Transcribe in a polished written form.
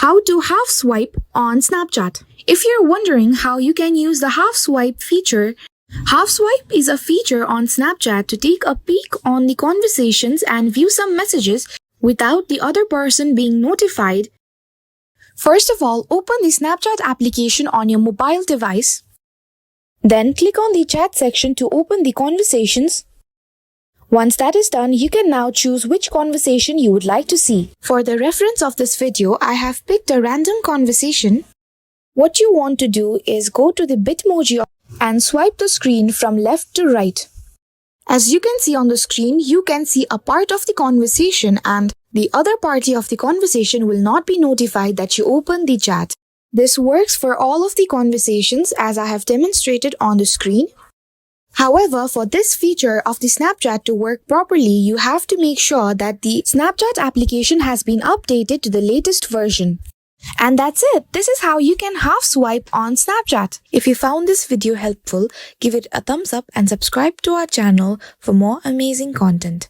How to half swipe on Snapchat. If you're wondering how you can use the half swipe feature, half swipe is a feature on Snapchat to take a peek on the conversations and view some messages without the other person being notified. First of all, open the Snapchat application on your mobile device. Then click on the chat section to open the conversations. Once that is done, you can now choose which conversation you would like to see. For the reference of this video, I have picked a random conversation. What you want to do is go to the Bitmoji and swipe the screen from left to right. As you can see on the screen, you can see a part of the conversation and the other party of the conversation will not be notified that you opened the chat. This works for all of the conversations as I have demonstrated on the screen. However, for this feature of the Snapchat to work properly, you have to make sure that the Snapchat application has been updated to the latest version. And that's it. This is how you can half swipe on Snapchat. If you found this video helpful, give it a thumbs up and subscribe to our channel for more amazing content.